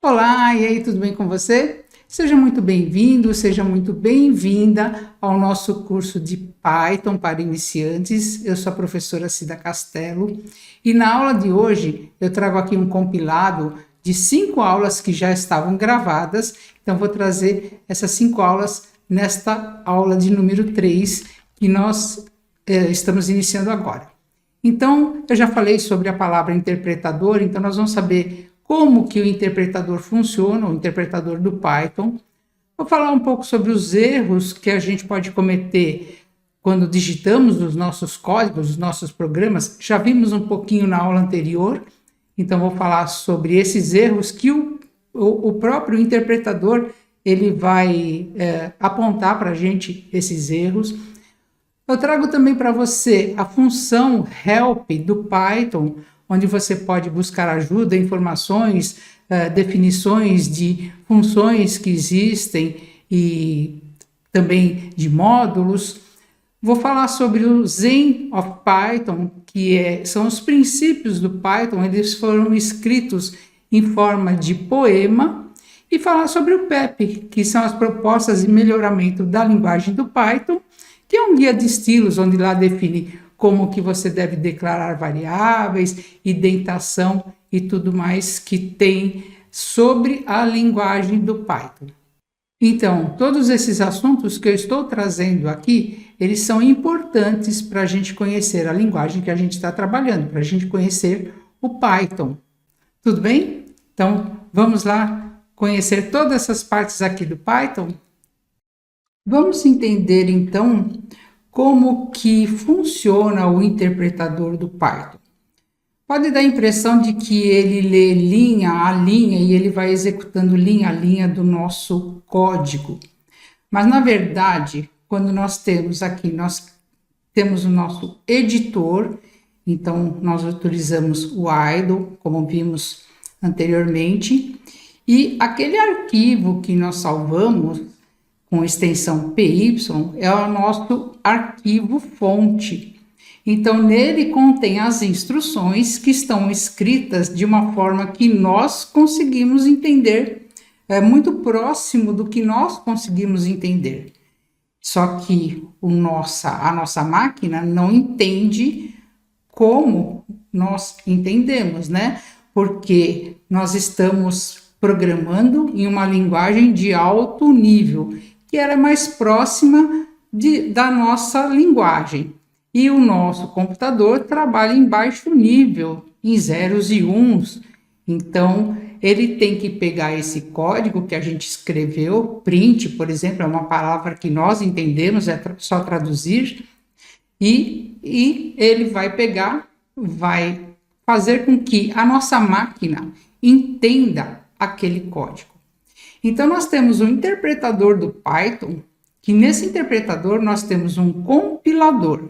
Olá, e aí, tudo bem com você? Seja muito bem-vindo, seja muito bem-vinda ao nosso curso de Python para iniciantes. Eu sou a professora Cida Castelo e na aula de hoje eu trago aqui um compilado de 5 aulas que já estavam gravadas. Então, vou trazer essas 5 aulas nesta aula de número 3 que nós estamos iniciando agora. Então, eu já falei sobre a palavra interpretador, então nós vamos saber como que o interpretador funciona, o interpretador do Python. Vou falar um pouco sobre os erros que a gente pode cometer quando digitamos os nossos códigos, os nossos programas. Já vimos um pouquinho na aula anterior, então vou falar sobre esses erros que o próprio interpretador ele vai apontar para a gente esses erros. Eu trago também para você a função help do Python, onde você pode buscar ajuda, informações, definições de funções que existem e também de módulos. Vou falar sobre o Zen of Python, que são os princípios do Python, eles foram escritos em forma de poema, e falar sobre o PEP, que são as propostas de melhoramento da linguagem do Python, que é um guia de estilos, onde lá define como que você deve declarar variáveis, indentação e tudo mais que tem sobre a linguagem do Python. Então, todos esses assuntos que eu estou trazendo aqui, eles são importantes para a gente conhecer a linguagem que a gente está trabalhando, para a gente conhecer o Python. Tudo bem? Então, vamos lá conhecer todas essas partes aqui do Python? Vamos entender, então, como que funciona o interpretador do Python. Pode dar a impressão de que ele lê linha a linha e ele vai executando linha a linha do nosso código. Mas, na verdade, quando nós temos aqui, nós temos o nosso editor, então nós utilizamos o idle, como vimos anteriormente, e aquele arquivo que nós salvamos com extensão PY, é o nosso arquivo fonte. Então, nele contém as instruções que estão escritas de uma forma que nós conseguimos entender, muito próximo do que nós conseguimos entender. Só que a nossa máquina não entende como nós entendemos, né? Porque nós estamos programando em uma linguagem de alto nível, que era mais próxima da nossa linguagem. E o nosso computador trabalha em baixo nível, em zeros e uns. Então, ele tem que pegar esse código que a gente escreveu, print, por exemplo, é uma palavra que nós entendemos, é só traduzir, e ele vai pegar, vai fazer com que a nossa máquina entenda aquele código. Então, nós temos um interpretador do Python, que nesse interpretador nós temos um compilador.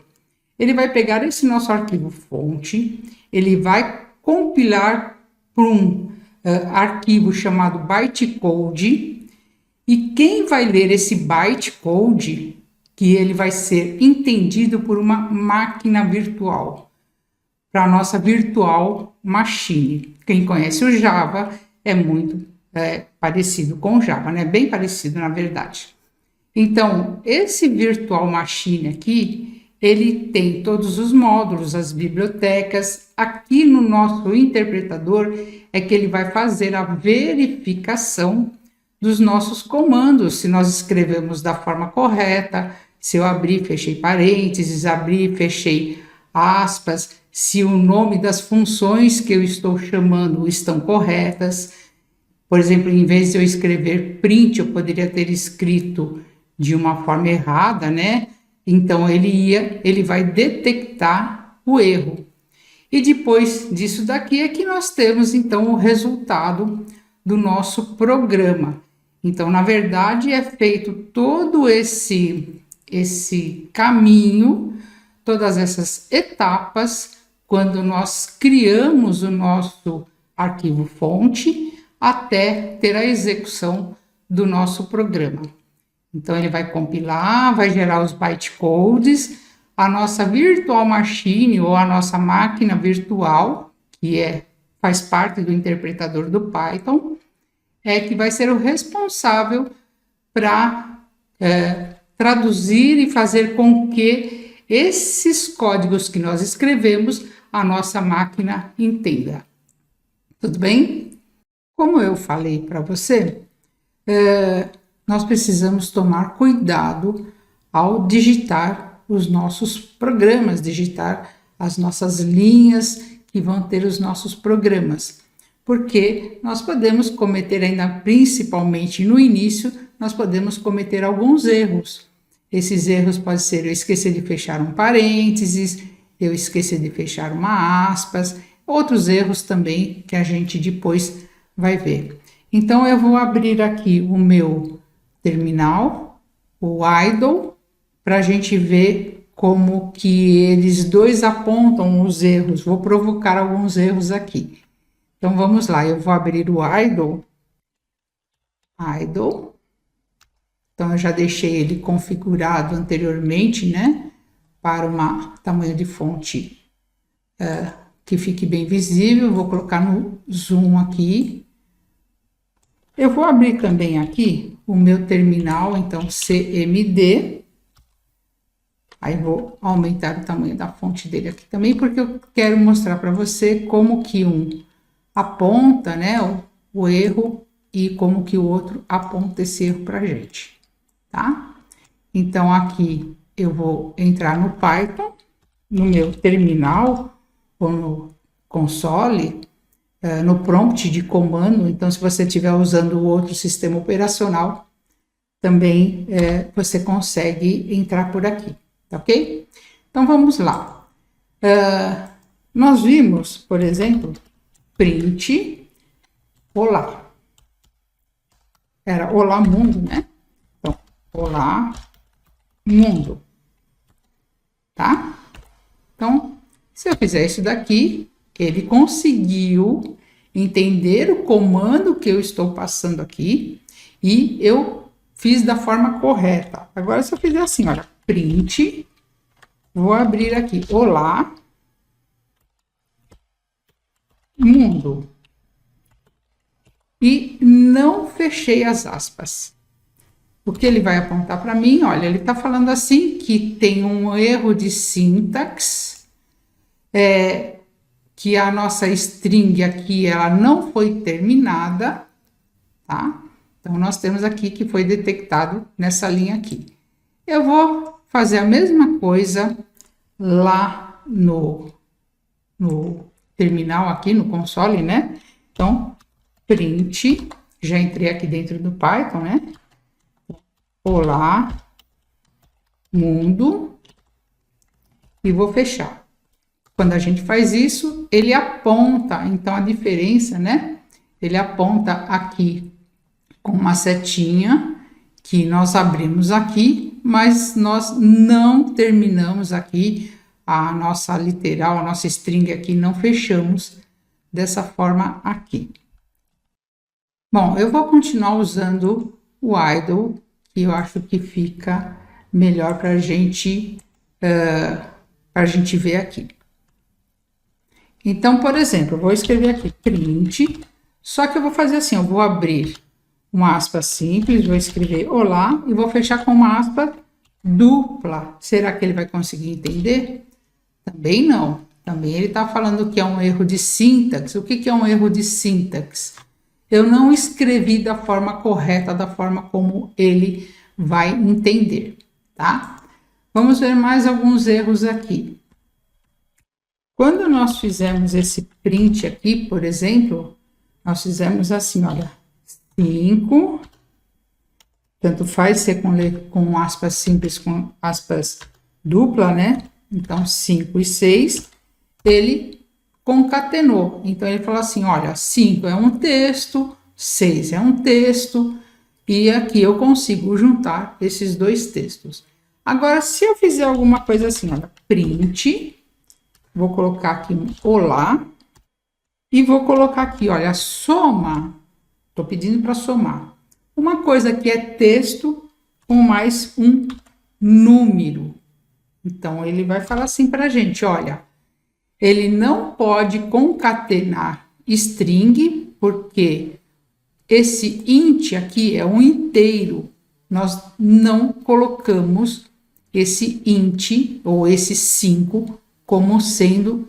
Ele vai pegar esse nosso arquivo fonte, ele vai compilar para um arquivo chamado bytecode, e quem vai ler esse bytecode, que ele vai ser entendido por uma máquina virtual, para a nossa virtual machine. Quem conhece o Java é muito parecido com o Java, né? Bem parecido, na verdade. Então, esse virtual machine aqui, ele tem todos os módulos, as bibliotecas. Aqui no nosso interpretador é que ele vai fazer a verificação dos nossos comandos, se nós escrevemos da forma correta, se eu abri, fechei parênteses, abri, fechei aspas, se o nome das funções que eu estou chamando estão corretas. Por exemplo, em vez de eu escrever print, eu poderia ter escrito de uma forma errada, né? Então, ele vai detectar o erro. E depois disso daqui é que nós temos, então, o resultado do nosso programa. Então, na verdade, é feito todo esse caminho, todas essas etapas, quando nós criamos o nosso arquivo fonte, até ter a execução do nosso programa. Então, ele vai compilar, vai gerar os bytecodes, a nossa virtual machine ou a nossa máquina virtual, que faz parte do interpretador do Python, é que vai ser o responsável para traduzir e fazer com que esses códigos que nós escrevemos, a nossa máquina entenda. Tudo bem? Como eu falei para você, nós precisamos tomar cuidado ao digitar os nossos programas, digitar as nossas linhas que vão ter os nossos programas, porque nós podemos cometer, ainda principalmente no início, nós podemos cometer alguns erros. Esses erros podem ser eu esquecer de fechar um parênteses, eu esquecer de fechar uma aspas, outros erros também que a gente depois vai ver. Então eu vou abrir aqui o meu terminal, o idle, para a gente ver como que eles dois apontam os erros. Vou provocar alguns erros aqui. Então vamos lá, eu vou abrir o idle. Então eu já deixei ele configurado anteriormente, né? Para um tamanho de fonte que fique bem visível. Vou colocar no zoom aqui. Eu vou abrir também aqui o meu terminal, então CMD. Aí vou aumentar o tamanho da fonte dele aqui também, porque eu quero mostrar para você como que um aponta, né, o erro e como que o outro aponta esse erro para a gente, tá? Então aqui eu vou entrar no Python, no meu terminal ou no console, no prompt de comando. Então, se você estiver usando outro sistema operacional, também você consegue entrar por aqui, tá ok? Então, vamos lá. Nós vimos, por exemplo, print olá. Era olá mundo, né? Então, olá mundo, tá? Então, se eu fizer isso daqui, ele conseguiu entender o comando que eu estou passando aqui e eu fiz da forma correta. Agora, se eu fizer assim, olha, print, vou abrir aqui, olá, mundo. E não fechei as aspas. O que ele vai apontar para mim, olha, ele está falando assim que tem um erro de sintaxe, que a nossa string aqui, ela não foi terminada, tá? Então, nós temos aqui que foi detectado nessa linha aqui. Eu vou fazer a mesma coisa lá no terminal aqui, no console, né? Então, print, já entrei aqui dentro do Python, né? Olá, mundo, e vou fechar. Quando a gente faz isso, ele aponta, então a diferença, né? Ele aponta aqui com uma setinha que nós abrimos aqui, mas nós não terminamos aqui a nossa literal, a nossa string aqui, não fechamos dessa forma aqui. Bom, eu vou continuar usando o idle, que eu acho que fica melhor para a gente ver aqui. Então, por exemplo, eu vou escrever aqui print, só que eu vou fazer assim, eu vou abrir uma aspa simples, vou escrever olá e vou fechar com uma aspa dupla. Será que ele vai conseguir entender? Também não. Também ele está falando que é um erro de sintaxe. O que é um erro de sintaxe? Eu não escrevi da forma correta, da forma como ele vai entender, tá? Vamos ver mais alguns erros aqui. Quando nós fizemos esse print aqui, por exemplo, nós fizemos assim, olha, 5, tanto faz ser com aspas simples, com aspas dupla, né? Então, 5 e 6, ele concatenou. Então, ele falou assim, olha, 5 é um texto, 6 é um texto, e aqui eu consigo juntar esses dois textos. Agora, se eu fizer alguma coisa assim, olha, print, vou colocar aqui um olá, e vou colocar aqui, olha, soma, estou pedindo para somar. Uma coisa que é texto com mais um número. Então, ele vai falar assim para a gente, olha, ele não pode concatenar string, porque esse int aqui é um inteiro. Nós não colocamos esse int ou esse 5 como sendo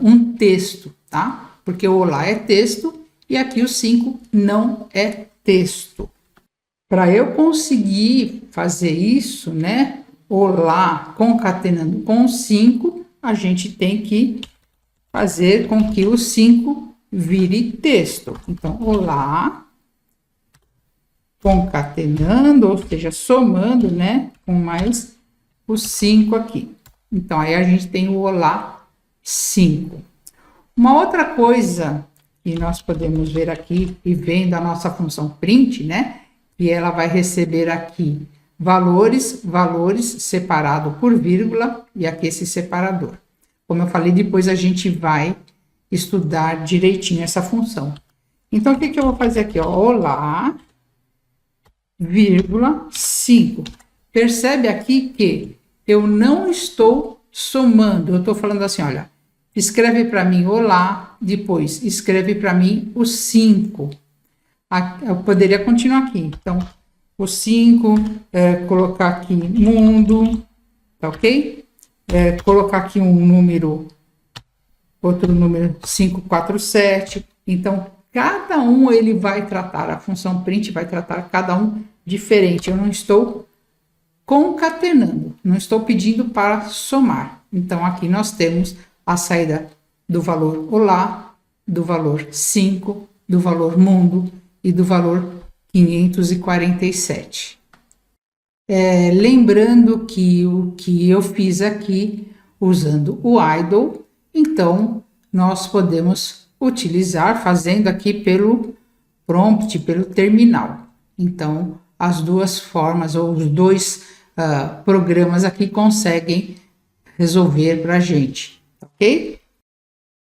um texto, tá? Porque o olá é texto e aqui o 5 não é texto. Para eu conseguir fazer isso, né? Olá concatenando com 5, a gente tem que fazer com que o 5 vire texto. Então, olá concatenando, ou seja, somando, né? Com mais o 5 aqui. Então, aí a gente tem o olá 5. Uma outra coisa que nós podemos ver aqui, e vendo a nossa função print, né? E ela vai receber aqui valores separado por vírgula e aqui esse separador. Como eu falei, depois a gente vai estudar direitinho essa função. Então, o que eu vou fazer aqui? Ó, olá, vírgula, 5. Percebe aqui que eu não estou somando, eu estou falando assim, olha, escreve para mim olá, depois escreve para mim o 5. Eu poderia continuar aqui. Então, o 5, colocar aqui mundo, tá ok? Colocar aqui um número, outro número 547. Então, cada um ele vai tratar, a função print vai tratar cada um diferente. Eu não estou concatenando, não estou pedindo para somar. Então, aqui nós temos a saída do valor olá, do valor 5, do valor mundo e do valor 547. Lembrando que o que eu fiz aqui usando o idle, então nós podemos utilizar fazendo aqui pelo prompt, pelo terminal. Então, as duas formas ou os dois programas aqui conseguem resolver para a gente, ok?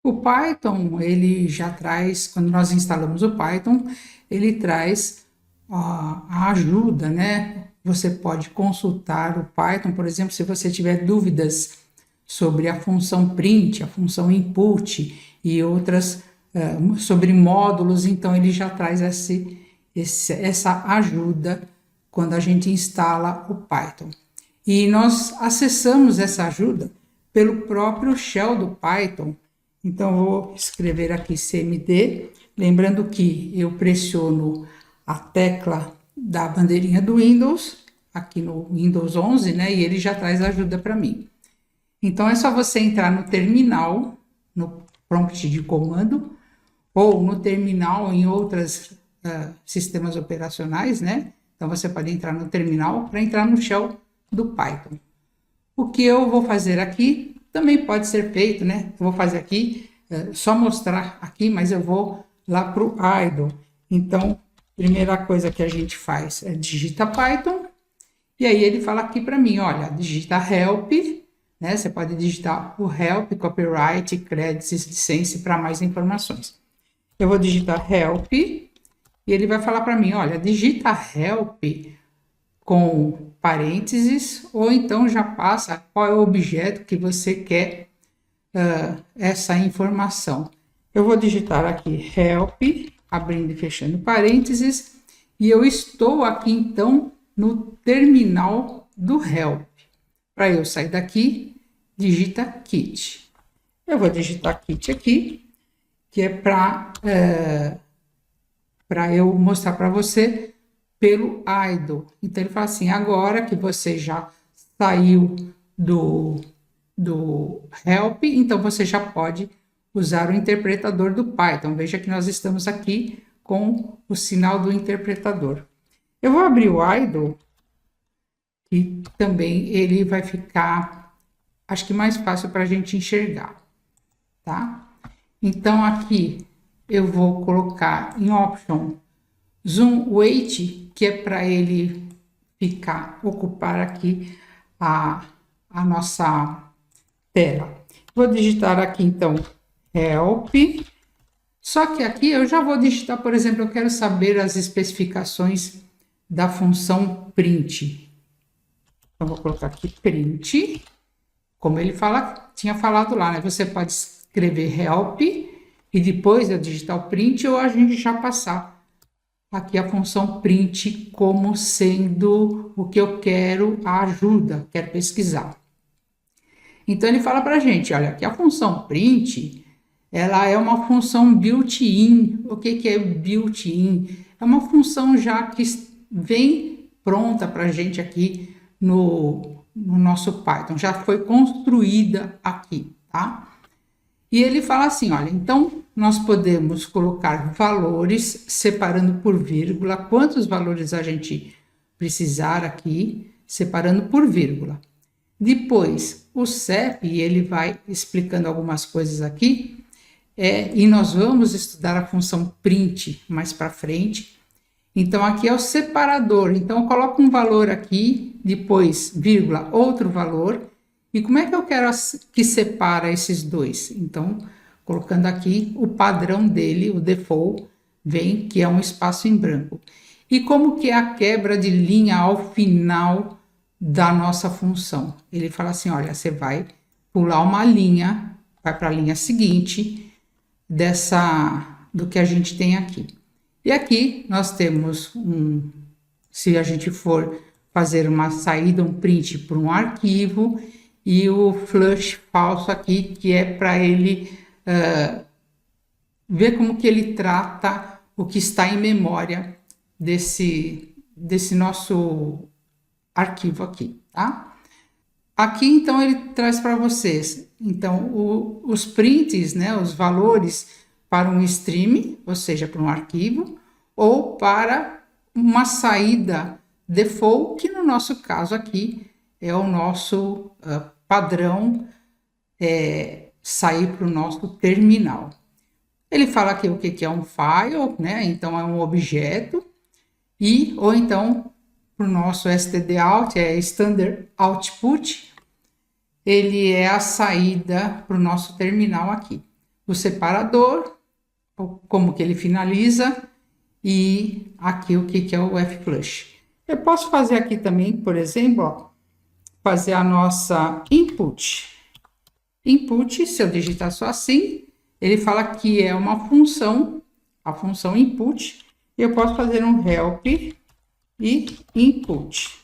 O Python, ele já traz, quando nós instalamos o Python, ele traz a ajuda, né? Você pode consultar o Python, por exemplo, se você tiver dúvidas sobre a função print, a função input e outras sobre módulos, então ele já traz essa ajuda quando a gente instala o Python. E nós acessamos essa ajuda pelo próprio shell do Python. Então, eu vou escrever aqui cmd, lembrando que eu pressiono a tecla da bandeirinha do Windows, aqui no Windows 11, né? E ele já traz ajuda para mim. Então, é só você entrar no terminal, no prompt de comando, ou no terminal em outros sistemas operacionais, né? Então, você pode entrar no terminal para entrar no shell do Python. O que eu vou fazer aqui também pode ser feito, né? Eu vou fazer aqui, só mostrar aqui, mas eu vou lá para o idle. Então, primeira coisa que a gente faz é digita Python, e aí ele fala aqui para mim, olha, digita help, né? Você pode digitar o help, copyright, credits, license para mais informações. Eu vou digitar help, e ele vai falar para mim, olha, digita help com parênteses, ou então já passa qual é o objeto que você quer essa informação. Eu vou digitar aqui help, abrindo e fechando parênteses, e eu estou aqui então no terminal do help. Para eu sair daqui, digita kit. Eu vou digitar kit aqui, que é para eu mostrar para você pelo idle. Então, ele fala assim, agora que você já saiu do help, então você já pode usar o interpretador do Python. Veja que nós estamos aqui com o sinal do interpretador. Eu vou abrir o idle, e também ele vai ficar, acho que mais fácil para a gente enxergar, tá? Então, aqui eu vou colocar em option zoom weight, que é para ele ocupar aqui a nossa tela. Vou digitar aqui, então, help. Só que aqui eu já vou digitar, por exemplo, eu quero saber as especificações da função print. Então, vou colocar aqui print. Como ele tinha falado lá, né? Você pode escrever help e depois eu digitar o print ou a gente já passar aqui a função print como sendo o que eu quero, a ajuda, quero pesquisar. Então ele fala para a gente, olha, que a função print, ela é uma função built-in. O que é built-in? É uma função já que vem pronta para a gente aqui no nosso Python, já foi construída aqui, tá? E ele fala assim, olha, então nós podemos colocar valores separando por vírgula, quantos valores a gente precisar aqui, separando por vírgula. Depois, o CEP, ele vai explicando algumas coisas aqui, e nós vamos estudar a função print mais para frente. Então, aqui é o separador. Então, eu coloco um valor aqui, depois, vírgula, outro valor. E como é que eu quero que separa esses dois? Então, colocando aqui o padrão dele, o default, vem que é um espaço em branco. E como que é a quebra de linha ao final da nossa função? Ele fala assim, olha, você vai pular uma linha, vai para a linha seguinte do que a gente tem aqui. E aqui nós temos se a gente for fazer uma saída, um print para um arquivo, e o flush falso aqui, que é para ele ver como que ele trata o que está em memória desse nosso arquivo aqui, tá? Aqui, então, ele traz para vocês, então, os prints, né, os valores para um stream, ou seja, para um arquivo, ou para uma saída default, que no nosso caso aqui é o nosso padrão sair para o nosso terminal. Ele fala aqui o que é um file, né? Então é um objeto, ou então para o nosso stdout, standard output, ele é a saída para o nosso terminal aqui. O separador, como que ele finaliza, e aqui o que é o flush. Eu posso fazer aqui também, por exemplo, ó, fazer a nossa input. Input, se eu digitar só assim, ele fala que é uma função, a função input, e eu posso fazer um help e input.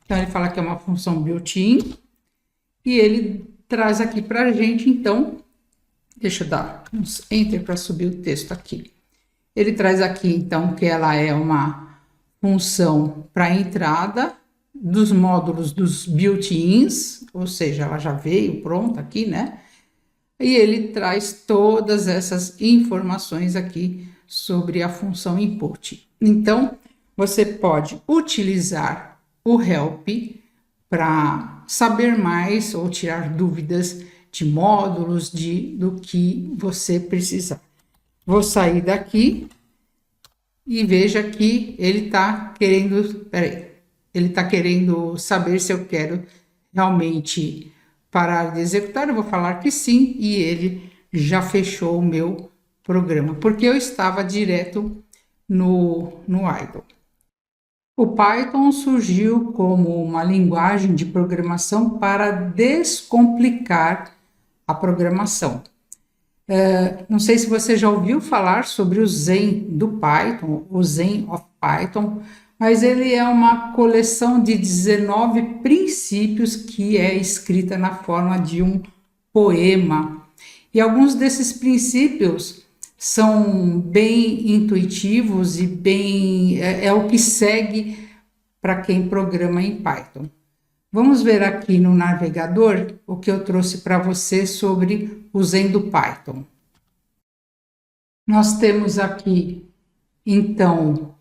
Então, ele fala que é uma função built-in, e ele traz aqui para a gente, então, deixa eu dar uns enter para subir o texto aqui. Ele traz aqui, então, que ela é uma função para entrada dos módulos dos built-ins, ou seja, ela já veio pronta aqui, né? E ele traz todas essas informações aqui sobre a função input. Então, você pode utilizar o help para saber mais ou tirar dúvidas de módulos, do que você precisar. Vou sair daqui e veja que ele está querendo, ele está querendo saber se eu quero realmente parar de executar. Eu vou falar que sim, e ele já fechou o meu programa, porque eu estava direto no idle. O Python surgiu como uma linguagem de programação para descomplicar a programação. Não sei se você já ouviu falar sobre o Zen do Python, o Zen of Python, mas ele é uma coleção de 19 princípios que é escrita na forma de um poema. E alguns desses princípios são bem intuitivos e é o que segue para quem programa em Python. Vamos ver aqui no navegador o que eu trouxe para você sobre o Zen do Python. Nós temos aqui, então,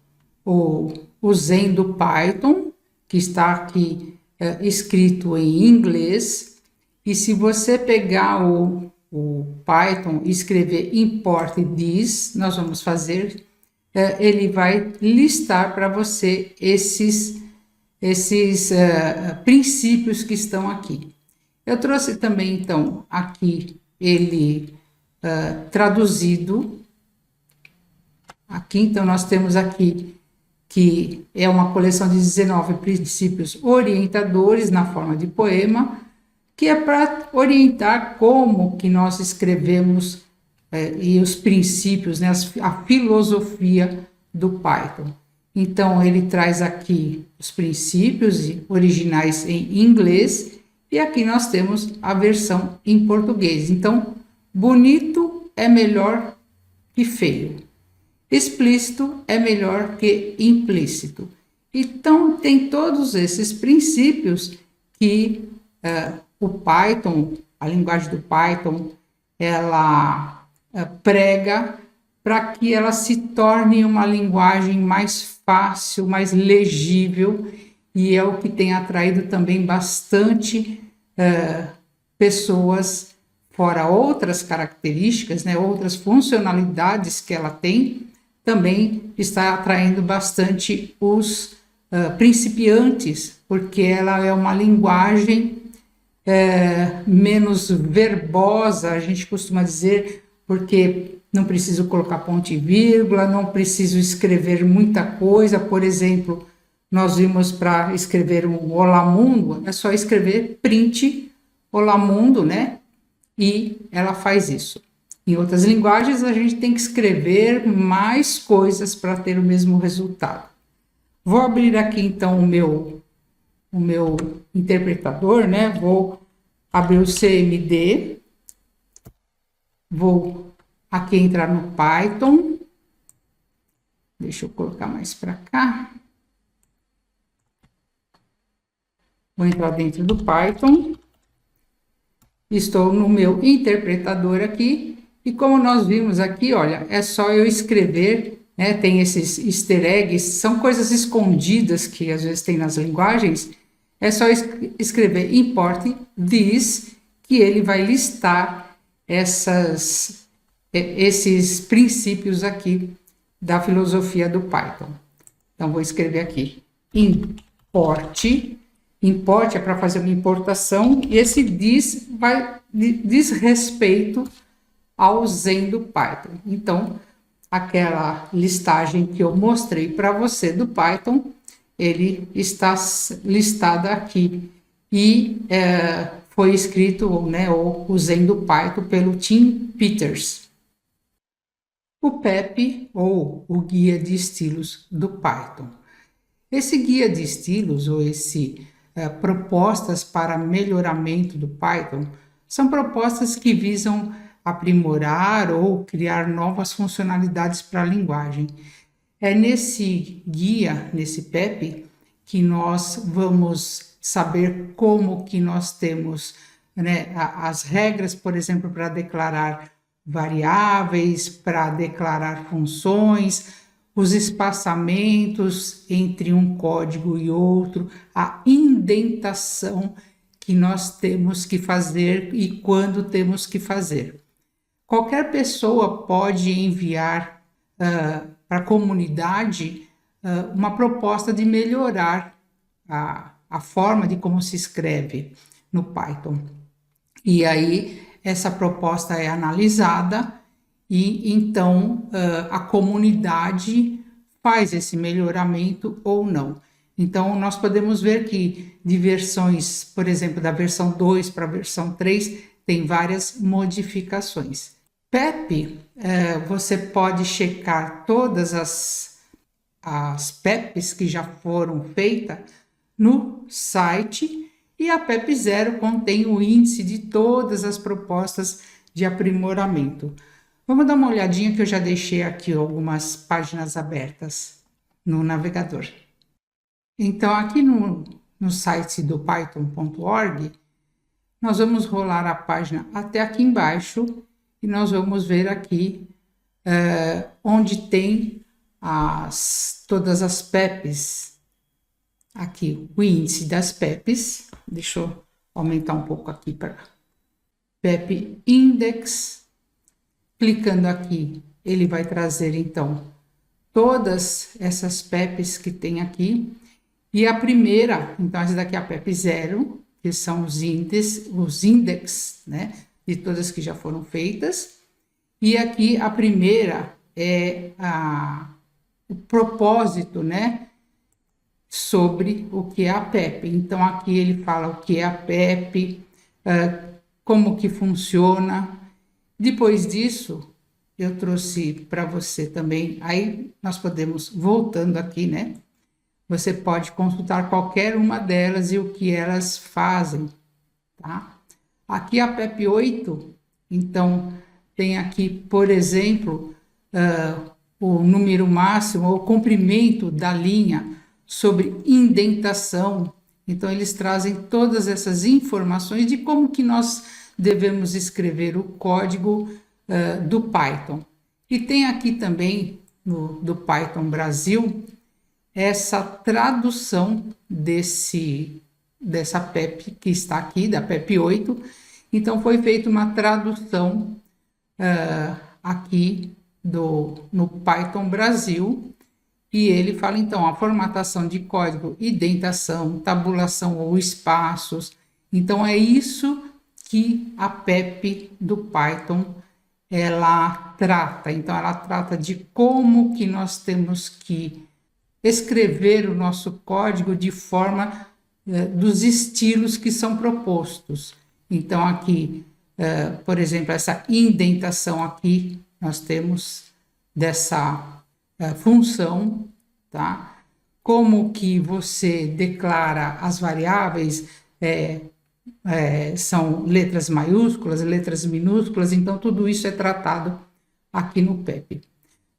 o Zen do Python, que está aqui escrito em inglês. E se você pegar o Python e escrever import this, nós vamos fazer, ele vai listar para você esses princípios que estão aqui. Eu trouxe também, então, aqui ele traduzido. Aqui, então, nós temos aqui que é uma coleção de 19 princípios orientadores na forma de poema, que é para orientar como que nós escrevemos e os princípios, né, a filosofia do Python. Então, ele traz aqui os princípios originais em inglês e aqui nós temos a versão em português. Então, bonito é melhor que feio. Explícito é melhor que implícito. Então, tem todos esses princípios que o Python, a linguagem do Python, ela prega para que ela se torne uma linguagem mais fácil, mais legível, e é o que tem atraído também bastante pessoas, fora outras características, né, outras funcionalidades que ela tem, também está atraindo bastante os principiantes, porque ela é uma linguagem menos verbosa, a gente costuma dizer, porque não preciso colocar ponto e vírgula, não preciso escrever muita coisa. Por exemplo, nós vimos para escrever um Olá Mundo, é só escrever print Olá Mundo, né? E ela faz isso. Em outras linguagens, a gente tem que escrever mais coisas para ter o mesmo resultado. Vou abrir aqui, então, o meu interpretador, né? Vou abrir o CMD, vou aqui entrar no Python, deixa eu colocar mais para cá, vou entrar dentro do Python, estou no meu interpretador aqui, e como nós vimos aqui, olha, é só eu escrever, né, tem esses easter eggs, são coisas escondidas que às vezes tem nas linguagens, é só escrever import this, que ele vai listar esses princípios aqui da filosofia do Python. Então, vou escrever aqui, import é para fazer uma importação, e esse diz respeito ao Zen do Python. Então, aquela listagem que eu mostrei para você do Python, ele está listado aqui, e foi escrito, né, o Zen do Python pelo Tim Peters. O PEP, ou o Guia de Estilos do Python. Esse guia de estilos, ou propostas para melhoramento do Python, são propostas que visam aprimorar ou criar novas funcionalidades para a linguagem. É nesse guia, nesse PEP, que nós vamos saber como que nós temos, né, as regras, por exemplo, para declarar variáveis, para declarar funções, os espaçamentos entre um código e outro, a indentação que nós temos que fazer e quando temos que fazer. Qualquer pessoa pode enviar para a comunidade uma proposta de melhorar a forma de como se escreve no Python. E aí essa proposta é analisada e então a comunidade faz esse melhoramento ou não. Então nós podemos ver que de versões, por exemplo, da versão 2 para a versão 3, tem várias modificações. PEP, você pode checar todas as PEPs que já foram feitas no site, e a PEP 0 contém o índice de todas as propostas de aprimoramento. Vamos dar uma olhadinha que eu já deixei aqui algumas páginas abertas no navegador. Então, aqui no site do python.org, nós vamos rolar a página até aqui embaixo e nós vamos ver aqui onde tem todas as PEPs. Aqui, o índice das PEPs. Deixa eu aumentar um pouco aqui para PEP Index. Clicando aqui, ele vai trazer, então, todas essas PEPs que tem aqui. E a primeira, então, essa daqui é a PEP 0, que são os índices, né, de todas que já foram feitas. E aqui a primeira é o propósito, né, sobre o que é a PEP. Então, aqui ele fala o que é a PEP, como que funciona. Depois disso, eu trouxe para você também. Aí nós podemos, voltando aqui, né? Você pode consultar qualquer uma delas e o que elas fazem, tá? Aqui a PEP 8, então, tem aqui, por exemplo, o número máximo, o comprimento da linha sobre indentação. Então, eles trazem todas essas informações de como que nós devemos escrever o código do Python. E tem aqui também, do Python Brasil, essa tradução dessa PEP que está aqui, da PEP 8. Então, foi feita uma tradução aqui no Python Brasil, e ele fala, então, a formatação de código, indentação, tabulação ou espaços. Então, é isso que a PEP do Python ela trata. Então, ela trata de como que nós temos que escrever o nosso código de forma dos estilos que são propostos. Então, aqui, por exemplo, essa indentação aqui, nós temos dessa função, tá? Como que você declara as variáveis, são letras maiúsculas, letras minúsculas, então tudo isso é tratado aqui no PEP.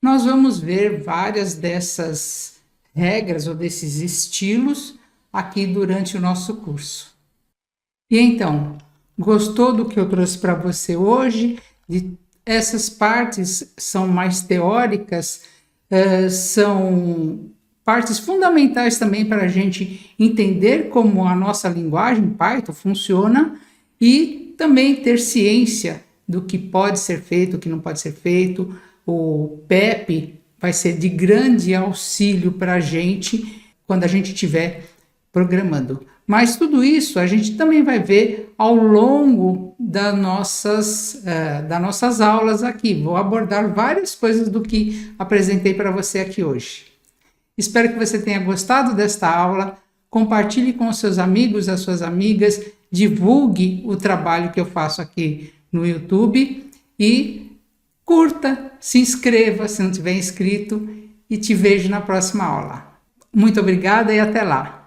Nós vamos ver várias dessas regras ou desses estilos aqui durante o nosso curso. E então, gostou do que eu trouxe para você hoje? Essas partes são mais teóricas, são partes fundamentais também para a gente entender como a nossa linguagem Python funciona e também ter ciência do que pode ser feito, o que não pode ser feito. O PEP vai ser de grande auxílio para a gente quando a gente estiver programando. Mas tudo isso a gente também vai ver ao longo das nossas aulas aqui. Vou abordar várias coisas do que apresentei para você aqui hoje. Espero que você tenha gostado desta aula. Compartilhe com os seus amigos, as suas amigas, divulgue o trabalho que eu faço aqui no YouTube e curta, se inscreva se não tiver inscrito e te vejo na próxima aula. Muito obrigada e até lá!